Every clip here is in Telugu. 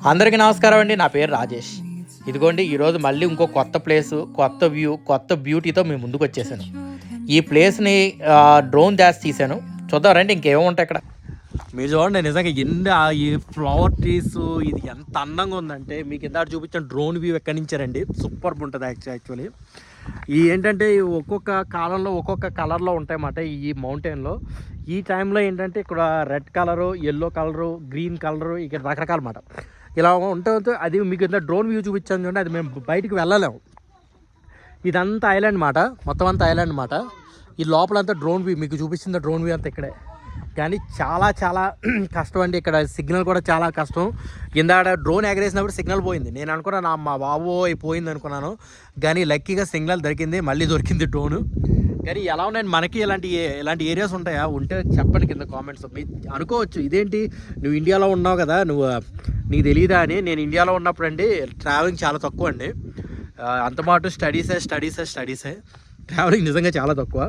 అందరికీ నమస్కారం అండి. నా పేరు రాజేష్. ఇదిగోండి ఈరోజు మళ్ళీ ఇంకో కొత్త ప్లేసు, కొత్త వ్యూ, కొత్త బ్యూటీతో మీ ముందుకు వచ్చేసాను. ఈ ప్లేస్ని డ్రోన్ దాచి తీశాను. చూద్దాం రండి ఇంకేముంటాయి ఇక్కడ. మీరు చూడండి నిజంగా ఈ ఫ్లవర్ ట్రీస్ ఇది ఎంత అందంగా ఉందంటే, మీకు ఇందాక చూపించిన డ్రోన్ వ్యూ ఎక్కడి నుంచారండి. సూపర్ ఉంటుంది యాక్చువల్లీ. ఈ ఏంటంటే ఒక్కొక్క కాలంలో ఒక్కొక్క కలర్లో ఉంటాయన్నమాట ఈ మౌంటైన్లో. ఈ టైంలో ఏంటంటే ఇక్కడ red colour, yellow colour, green colour, ఇక్కడ రకరకాల మాట ఇలా ఉంటుంది. అది మీకు ఇంత డ్రోన్ వ్యూ చూపించాను చూడండి, అది మేము బయటికి వెళ్ళలేము. ఇదంతా ఐలాండ్ మాట, మొత్తం అంతా ఐలాండ్ మాట. ఈ లోపలంతా డ్రోన్ వ్యూ మీకు చూపించింది, డ్రోన్ వ్యూ అంతా ఇక్కడే. కానీ చాలా చాలా కష్టం అండి. ఇక్కడ సిగ్నల్ కూడా చాలా కష్టం. కింద డ్రోన్ ఎగరేసినప్పుడు సిగ్నల్ పోయింది. నేను అనుకున్నాను మా బాబు అయిపోయింది అనుకున్నాను, కానీ లక్కీగా సిగ్నల్ దొరికింది, మళ్ళీ దొరికింది డ్రోను. కానీ ఎలా ఉన్నాయండి, మనకి ఇలాంటి ఏరియాస్ ఉంటాయా? ఉంటే చెప్పండి కింద కామెంట్స్. మీరు అనుకోవచ్చు ఇదేంటి నువ్వు ఇండియాలో ఉన్నావు కదా, నీకు తెలియదా అని. నేను ఇండియాలో ఉన్నప్పుడు అండి ట్రావెలింగ్ చాలా తక్కువ అండి. అంతమాట స్టడీసే ట్రావెలింగ్ నిజంగా చాలా తక్కువ.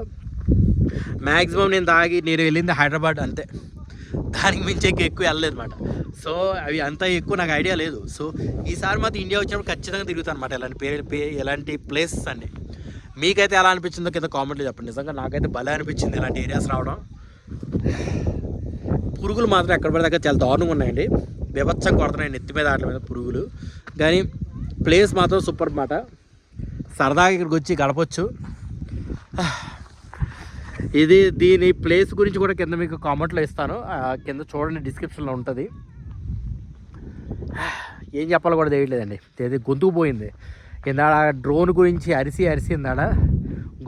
మ్యాక్సిమం నేను వెళ్ళింది హైదరాబాద్ అంతే, దానికి మించి ఎక్కువ వెళ్ళలేదు అనమాట. సో అవి అంత ఎక్కువ నాకు ఐడియా లేదు. సో ఈసారి మాత్రం ఇండియా వచ్చినప్పుడు ఖచ్చితంగా తిరుగుతాను అనమాట ఎలాంటి ప్లేసెస్ అండి. మీకైతే ఎలా అనిపించిందో కింద కామెంట్లో చెప్పండి. నిజంగా నాకైతే భలే అనిపించింది ఇలాంటి ఏరియాస్ రావడం. పురుగులు మాత్రం ఎక్కడ పడితే అక్కడ చాలా దారుణంగా ఉన్నాయండి, బీభత్సం కొడుతున్నాయి నెత్తి మీద ఆటల మీద పురుగులు. కానీ ప్లేస్ మాత్రం సూపర్ మాట. సరదాగా ఇక్కడికి వచ్చి గడపచ్చు. దీని ప్లేస్ గురించి కూడా కింద మీకు కామెంట్లో ఇస్తాను, కింద చూడండి, డిస్క్రిప్షన్లో ఉంటుంది. ఏం చెప్పాలో కూడా తెలియట్లేదండి, గొంతుకు పోయింది. కింద డ్రోన్ గురించి అరిసి ఇందాడ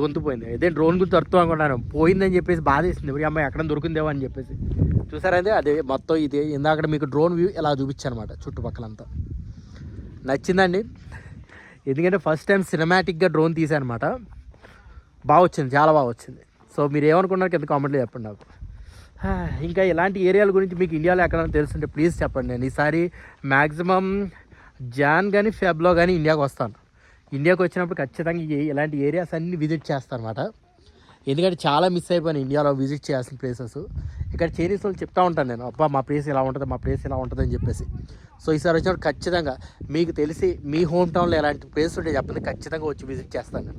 గొంతు పోయింది. అదే డ్రోన్ గురించి అర్థం అనుకున్నాను, పోయిందని చెప్పేసి బాధ వేసింది. ఇప్పుడు అమ్మాయి ఎక్కడ దొరికిందేమో అని చెప్పేసి. చూసారైతే అదే మొత్తం ఇది ఇందాక మీకు డ్రోన్ వ్యూ ఇలా చూపించాను అనమాట చుట్టుపక్కలంతా. నచ్చిందండి, ఎందుకంటే ఫస్ట్ టైం సినిమాటిక్గా డ్రోన్ తీసాను అనమాట. బాగా వచ్చింది, చాలా బాగా వచ్చింది. సో మీరు ఏమనుకున్నారు కింద కామెంట్లో చెప్పండి నాకు. ఇంకా ఇలాంటి ఏరియాల గురించి మీకు ఇండియాలో ఎక్కడైనా తెలుసుంటే ప్లీజ్ చెప్పండి. నేను ఈసారి మ్యాక్సిమం జాన్ కానీ ఫెబ్లో కానీ ఇండియాకి వస్తాను. ఇండియాకి వచ్చినప్పుడు ఖచ్చితంగా ఇలాంటి ఏరియాస్ అన్నీ విజిట్ చేస్తాను అనమాట. ఎందుకంటే చాలా మిస్ అయిపోయాను ఇండియాలో విజిట్ చేయాల్సిన ప్లేసెస్. ఇక్కడ చైనీస్ వాళ్ళు చెప్తా ఉంటాను నేను, అబ్బా మా ప్లేస్ ఇలా ఉంటుంది అని చెప్పేసి. సో ఈసారి వచ్చినప్పుడు ఖచ్చితంగా మీకు తెలిసి మీ హోమ్ టౌన్లో ఎలాంటి ప్లేస్ ఉంటే చెప్పండి, ఖచ్చితంగా వచ్చి విజిట్ చేస్తాను.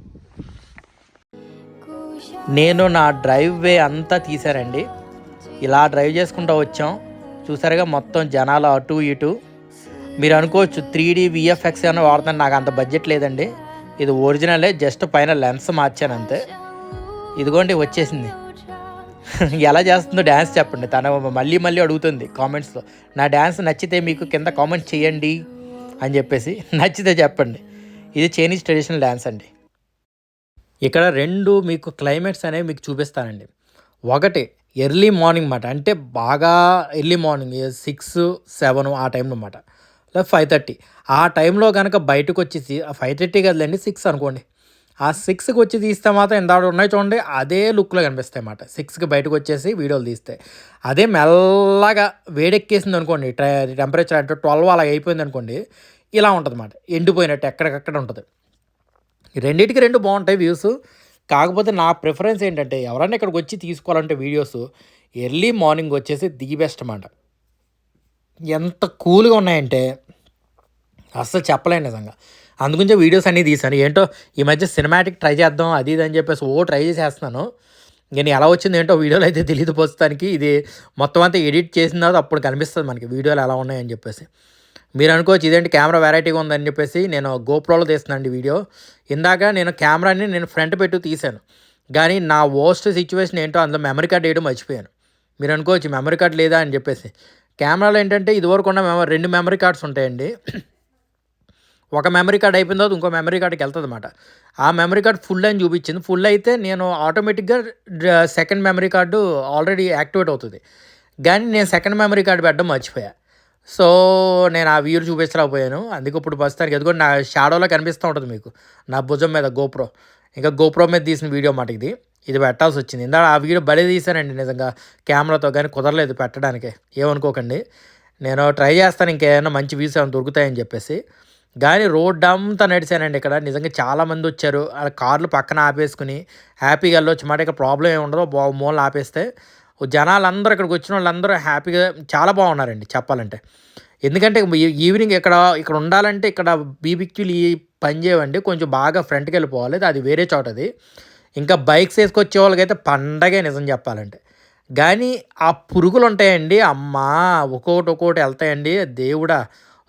నేను నా డ్రైవ్ వే అంతా తీశానండి. ఇలా డ్రైవ్ చేసుకుంటూ వచ్చాం. చూసారుగా మొత్తం జనాలు అటు ఇటు. మీరు అనుకోవచ్చు 3D VFX అని వాడుతాను, నాకు అంత బడ్జెట్ లేదండి. ఇది ఒరిజినలే, జస్ట్ పైన లెన్స్ మార్చాను అంతే. ఇదిగోండి వచ్చేసింది. ఎలా చేస్తుందో డ్యాన్స్ చెప్పండి. తను మళ్ళీ అడుగుతుంది కామెంట్స్లో, నా డ్యాన్స్ నచ్చితే మీకు కింద కామెంట్ చేయండి అని చెప్పేసి. నచ్చితే చెప్పండి. ఇది చైనీస్ ట్రెడిషనల్ డ్యాన్స్ అండి. ఇక్కడ 2 మీకు క్లైమేట్స్ అనేవి మీకు చూపిస్తానండి. ఒకటి ఎర్లీ మార్నింగ్ మాట, అంటే బాగా ఎర్లీ మార్నింగ్ 6-7 ఆ టైంలో అన్నమాట, లేదా 5:30 ఆ టైంలో కనుక బయటకు వచ్చేసి 5:30 కదండి 6 అనుకోండి. ఆ 6కి వచ్చి తీస్తే మాత్రం ఎంత ఉన్నాయి చూడండి, అదే లుక్లో కనిపిస్తాయి అన్నమాట. 6కి బయటకు వచ్చేసి వీడియోలు తీస్తే అదే మెల్లగా వేడెక్కేసింది అనుకోండి, టెంపరేచర్ అంటే 12 అలాగ అయిపోయింది అనుకోండి, ఇలా ఉంటుంది అన్నమాట, ఎండిపోయినట్టు ఎక్కడికక్కడ ఉంటుంది. రెండింటికి 2 బాగుంటాయి వ్యూస్. కాకపోతే నా ప్రిఫరెన్స్ ఏంటంటే ఎవరైనా ఇక్కడికి వచ్చి తీసుకోవాలంటే వీడియోస్ ఎర్లీ మార్నింగ్ వచ్చేసి ది బెస్ట్ అన్నమాట. ఎంత కూల్గా ఉన్నాయంటే అస్సలు చెప్పలేను నిజంగా. అందుగురించే వీడియోస్ అన్నీ తీశాను. ఏంటో ఈ మధ్య సినిమాటిక్ ట్రై చేద్దాం అది ఇది అని చెప్పేసి ట్రై చేసేస్తున్నాను. నేను ఎలా వచ్చింది ఏంటో వీడియోలో అయితే తెలియదు ప్రస్తుతానికి. ఇది మొత్తం అంతా ఎడిట్ చేసిన తర్వాత అప్పుడు కనిపిస్తుంది మనకి వీడియోలు ఎలా ఉన్నాయని చెప్పేసి. మీరు అనుకోవచ్చు ఇదేంటి కెమెరా వెరైటీగా ఉందని చెప్పేసి. నేను గోప్రోలో తీస్తున్నానండి వీడియో. ఇందాక నేను కెమెరాని ఫ్రంట్ పెట్టు తీశాను, కానీ నా వర్స్ట్ సిచ్యువేషన్ ఏంటో అందులో మెమరీ కార్డ్ వేయడం మర్చిపోయాను. మీరు అనుకోవచ్చు మెమరీ కార్డ్ లేదా అని చెప్పేసి. కెమెరాలో ఏంటంటే ఇదివరకు ఉన్న 2 మెమరీ కార్డ్స్ ఉంటాయండి. ఒక మెమరీ కార్డ్ అయిపోయిన తర్వాత ఇంకో మెమరీ కార్డ్కి వెళ్తుంది అనమాట. ఆ మెమరీ కార్డ్ ఫుల్ అని చూపించింది. ఫుల్ అయితే నేను ఆటోమేటిక్గా second memory card already activate అవుతుంది, కానీ నేను సెకండ్ మెమరీ కార్డు పెట్టడం మర్చిపోయా. సో నేను ఆ వ్యూ చూపించలేకపోయాను. అందుకే ఇప్పుడు ప్రస్తుతానికి ఎదుగు నా షాడోలో కనిపిస్తూ ఉంటుంది మీకు నా భుజం మీద గోప్రో. ఇంకా గోప్రో మీద తీసిన వీడియో మాట ఇది పెట్టాల్సి వచ్చింది. ఇందాక ఆ వీడియో బలి తీశానండి నిజంగా కెమెరాతో, కానీ కుదరలేదు పెట్టడానికి, ఏమనుకోకండి. నేను ట్రై చేస్తాను ఇంకేమైనా మంచి వ్యూస్ ఏమైనా దొరుకుతాయని చెప్పేసి. కానీ రోడ్ అంతా నడిచానండి ఇక్కడ. నిజంగా చాలామంది వచ్చారు, ఆ కార్లు పక్కన ఆపేసుకుని హ్యాపీగా వెళ్ళొచ్చు మాట. ఇక్కడ ప్రాబ్లం ఏమి ఉండదు, మూలన ఆపేస్తే జనాలందరూ ఇక్కడికి వచ్చిన వాళ్ళందరూ హ్యాపీగా చాలా బాగున్నారండి చెప్పాలంటే. ఎందుకంటే ఈవినింగ్ ఇక్కడ ఉండాలంటే ఇక్కడ బీబీక్యూలు ఈ పని చేయవండి, కొంచెం బాగా ఫ్రంట్కి వెళ్ళిపోవాలి, అది వేరే చోటది. ఇంకా బైక్స్ వేసుకొచ్చే వాళ్ళకైతే పండగే నిజం చెప్పాలంటే. కానీ ఆ పురుగులు ఉంటాయండి అమ్మా, ఒక్కొక్కటి వెళ్తాయండి, దేవుడా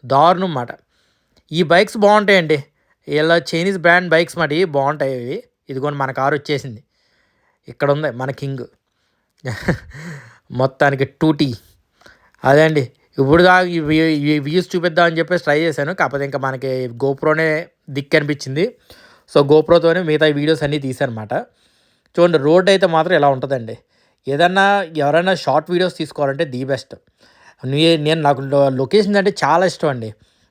దారుణం మాట. ఈ బైక్స్ బాగుంటాయండి, ఇలా చైనీస్ బ్రాండ్ బైక్స్ మాట బాగుంటాయి ఇవి. ఇదిగోండి మన కారు వచ్చేసింది, ఇక్కడ ఉంది మన కింగ్ మొత్తానికి 2T. అదే అండి, ఇప్పుడు ఈ వ్యూస్ చూపిద్దామని చెప్పేసి ట్రై చేశాను, కాకపోతే ఇంకా మనకి గోప్రోనే దిక్కు అనిపించింది. సో గోప్రోతోనే మిగతా వీడియోస్ అన్నీ తీసానమాట. చూడండి రోడ్ అయితే మాత్రం ఇలా ఉంటుందండి. ఏదన్నా ఎవరైనా షార్ట్ వీడియోస్ తీసుకోవాలంటే ది బెస్ట్. నేను నాకు లొకేషన్ అంటే చాలా ఇష్టం అండి,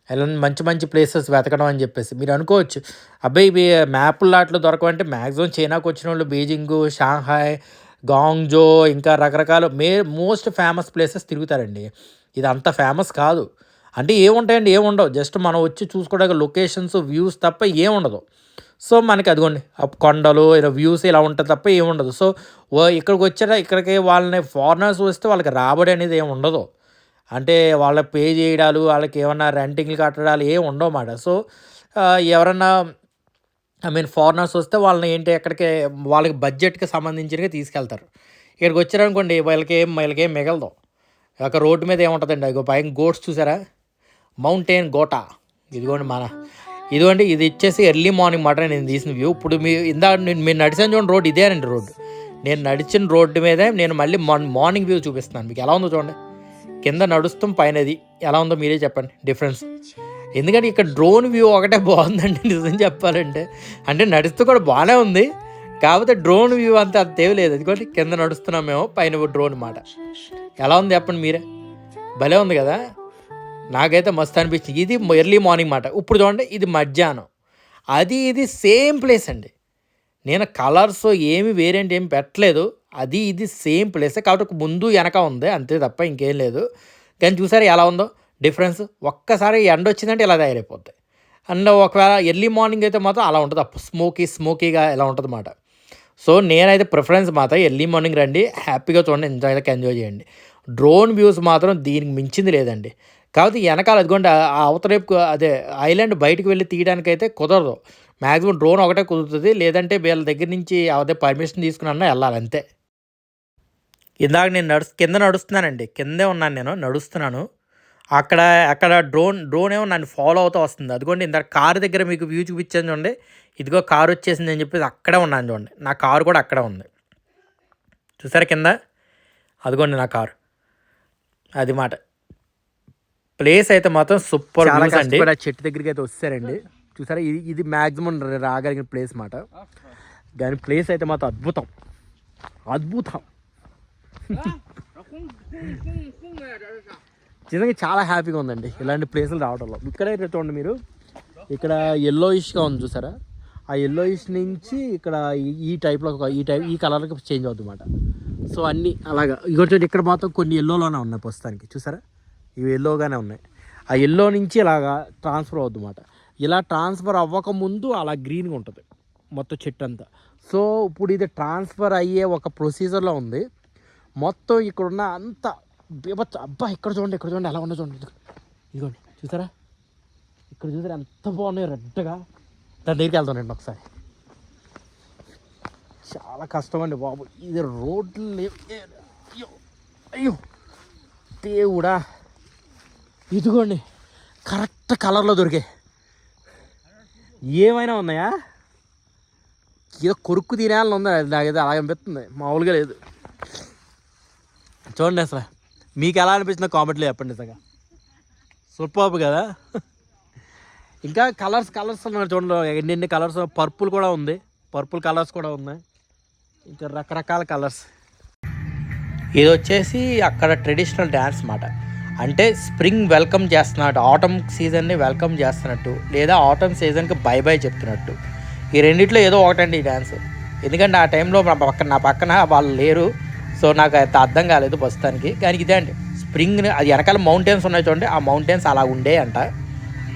ఇలా మంచి మంచి ప్లేసెస్ వెతకడం అని చెప్పేసి. మీరు అనుకోవచ్చు అబ్బాయి ఇవి మ్యాప్లు లాట్లు దొరకవంటే మ్యాక్సిమం చైనాకు వచ్చిన వాళ్ళు బీజింగ్, షాంఘాయ్, గాంగ్జో ఇంకా రకరకాల మోస్ట్ ఫేమస్ ప్లేసెస్ తిరుగుతారండి. ఇది అంత ఫేమస్ కాదు అంటే ఏముంటాయండి, ఏముండవు, జస్ట్ మనం వచ్చి చూసుకోవడానికి లొకేషన్స్ వ్యూస్ తప్ప ఏముండదు. సో మనకి అదిగోండి కొండలు ఇలా వ్యూస్ ఇలా ఉంటుంది తప్ప ఏముండదు. సో ఇక్కడికి వచ్చారా, ఇక్కడికి వాళ్ళని ఫారినర్స్ వస్తే వాళ్ళకి రాబడి అనేది ఏమి ఉండదు, అంటే వాళ్ళకి పే చేయడాలు, వాళ్ళకి ఏమన్నా రెంటింగ్లు కట్టడాలు ఏమి ఉండవు అన్నమాట. సో ఎవరన్నా ఫారినర్స్ వస్తే వాళ్ళని ఏంటి ఎక్కడికి వాళ్ళకి బడ్జెట్కి సంబంధించినవి తీసుకెళ్తారు. ఇక్కడికి వచ్చారనుకోండి వీళ్ళకి ఏం మిగలదు. ఒక రోడ్డు మీద ఏముంటుందండి, అదిగో పైన గోట్స్ చూసారా, మౌంటైన్ గోటా. ఇదిగోండి ఇది ఇచ్చేసి ఎర్లీ మార్నింగ్ మాట నేను తీసిన వ్యూ. ఇప్పుడు మీరు నడిచిన చూడండి రోడ్డు ఇదేనండి రోడ్డు, నేను నడిచిన రోడ్డు మీదే నేను మళ్ళీ మార్నింగ్ వ్యూ చూపిస్తున్నాను మీకు. ఎలా ఉందో చూడండి, కింద నడుస్తాం పైనది ఎలా ఉందో మీరే చెప్పండి డిఫరెన్స్. ఎందుకంటే ఇక్కడ డ్రోన్ వ్యూ ఒకటే బాగుందండి నిజం చెప్పాలంటే. అంటే నడుస్తూ కూడా బాగానే ఉంది, కాకపోతే డ్రోన్ వ్యూ అంతా తేవలేదు. ఎందుకంటే కింద నడుస్తున్నాం మేము, పైన డ్రోన్ మాట. ఎలా ఉంది చెప్పండి మీరే, భలే ఉంది కదా, నాకైతే మస్తు అనిపించింది. ఇది ఎర్లీ మార్నింగ్ మాట. ఇప్పుడు చూడండి ఇది మధ్యాహ్నం, ఇది సేమ్ ప్లేస్ అండి. నేను కలర్స్ ఏమి వేరియంట్ ఏమి పెట్టలేదు, ఇది సేమ్ ప్లేస్, కాబట్టి ముందు వెనక ఉంది అంతే తప్ప ఇంకేం లేదు. కానీ చూసారా ఎలా ఉందో డిఫరెన్స్. ఒక్కసారి ఎండ వచ్చిందంటే ఇలా తయారైపోద్ది. అండ్ ఒకవేళ ఎర్లీ మార్నింగ్ అయితే మాత్రం అలా ఉంటుంది, స్మోకీగా ఎలా ఉంటుంది అన్నమాట. సో నేనైతే ప్రిఫరెన్స్ మాత్రం ఎర్లీ మార్నింగ్ రండి, హ్యాపీగా చూడండి, ఎంజాయ్ చేయండి. డ్రోన్ వ్యూస్ మాత్రం దీనికి మించింది లేదండి. కాబట్టి వెనకాల అదిగోండి ఆ అవతలైపు అదే ఐలాండ్ బయటకు వెళ్ళి తీయడానికైతే కుదరదు, మ్యాక్సిమం డ్రోన్ ఒకటే కుదురుతుంది, లేదంటే వీళ్ళ దగ్గర నుంచి అదే పర్మిషన్ తీసుకున్నా వెళ్ళాలి అంతే. ఇందాక నేను కింద నడుస్తున్నానండి, కిందే ఉన్నాను, నేను నడుస్తున్నాను. అక్కడ డ్రోన్ ఏమో నన్ను ఫాలో అవుతూ వస్తుంది. అదిగోండి ఇందాక కారు దగ్గర మీకు వ్యూ చూపించాను చూడండి, ఇదిగో కారు వచ్చేసింది అని చెప్పేసి అక్కడే ఉన్నాను చూడండి, నా కారు కూడా అక్కడే ఉంది చూసారా కింద, అదిగోండి నా కారు. అది మాట ప్లేస్ అయితే మాత్రం సూపర్ అండి. చెట్టు దగ్గరికి అయితే వస్తారండి చూసారా, ఇది మ్యాక్సిమం రాగలిగిన ప్లేస్ మాట. కానీ ప్లేస్ అయితే మాత్రం అద్భుతం. నిజంగా చాలా హ్యాపీగా ఉందండి ఇలాంటి ప్లేసులు రావడంలో. ఇక్కడైతే చూడండి మీరు, ఇక్కడ ఎల్లోయిష్గా ఉంది చూసారా, ఆ ఎల్లోయిష్ నుంచి ఇక్కడ ఈ టైప్లో ఈ కలర్కి చేంజ్ అవుతుంది అన్నమాట. సో అన్నీ అలాగా ఇక్కడ మాత్రం కొన్ని ఎల్లోలోనే ఉన్నాయి ప్రస్తుతానికి చూసారా, ఇవి ఎల్లోగానే ఉన్నాయి. ఆ ఎల్లో నుంచి ఇలాగా ట్రాన్స్ఫర్ అవుతుంది అన్నమాట. ఇలా ట్రాన్స్ఫర్ అవ్వకముందు అలా గ్రీన్గా ఉంటుంది మొత్తం చెట్టు అంతా. సో ఇప్పుడు ఇది ట్రాన్స్ఫర్ అయ్యే ఒక ప్రొసీజర్లో ఉంది మొత్తం. ఇక్కడున్న అంత అబ్బా ఇక్కడ చూడండి ఎలా ఉండో చూడండి, ఇదిగోండి చూసారా, ఇక్కడ చూసారా ఎంత బాగున్నాయి రెడ్గా. దాని దగ్గరికి వెళ్తానండి ఒకసారి. చాలా కష్టం అండి బాబు, ఇది రోడ్లు అయ్యో దేవుడా. ఇదిగోండి కరెక్ట్ కలర్లో దొరికాయి. ఏమైనా ఉన్నాయా, ఏదో కొరుక్కు తినేయాలని ఉందా, నాకైతే అలాగే అనిపిస్తుంది, మామూలుగా లేదు. చూడండి అసలు మీకు ఎలా అనిపించిందో కామెంట్లో చెప్పండి. నిజంగా సూపర్ కదా. ఇంకా కలర్స్ ఉన్నాయి చూడండి, ఎన్ని కలర్స్, పర్పుల్ కూడా ఉంది, పర్పుల్ కలర్స్ కూడా ఉన్నాయి, ఇంకా రకరకాల కలర్స్. ఇది వచ్చేసి అక్కడ ట్రెడిషనల్ డ్యాన్స్ మాట. అంటే స్ప్రింగ్ వెల్కమ్ చేస్తున్నట్టు, ఆటమ్ సీజన్ని వెల్కమ్ చేస్తున్నట్టు, లేదా ఆటమ్ సీజన్కి బై చెప్తున్నట్టు. ఈ రెండిట్లో ఏదో ఒకటండి ఈ డ్యాన్స్. ఎందుకంటే ఆ టైంలో నా పక్కన వాళ్ళు లేరు, సో నాకు అయితే అర్థం కాలేదు ప్రస్తుతానికి. కానీ ఇదే అండి స్ప్రింగ్, అది వెనకాల మౌంటైన్స్ ఉన్నాయి చూడండి, ఆ మౌంటైన్స్ అలా ఉండే అంట.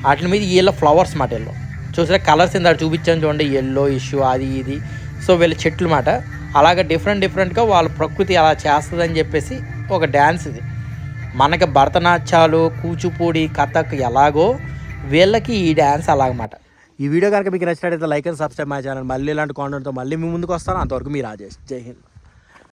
వాటి మీద ఎల్లో ఫ్లవర్స్ మాట, ఎల్లో చూసారా కలర్స్ ఇందాక చూపించాను చూడండి, ఎల్లో ఇష్యూ అది ఇది. సో వీళ్ళ చెట్లు మాట అలాగే డిఫరెంట్గా వాళ్ళ ప్రకృతి అలా చేస్తుందని చెప్పేసి ఒక డ్యాన్స్ ఇది. మనకి భరతనాట్యాలు, కూచిపూడి, కథక్ ఎలాగో వీళ్ళకి ఈ డ్యాన్స్ అలాగమాట. ఈ వీడియో కనుక మీకు నచ్చినట్లయితే like and subscribe my channel. మళ్ళీ ఇలాంటి కాంటెంట్తో మళ్ళీ మీ ముందుకు వస్తాను. అంతవరకు మీ రాజేష్. జై హింద్.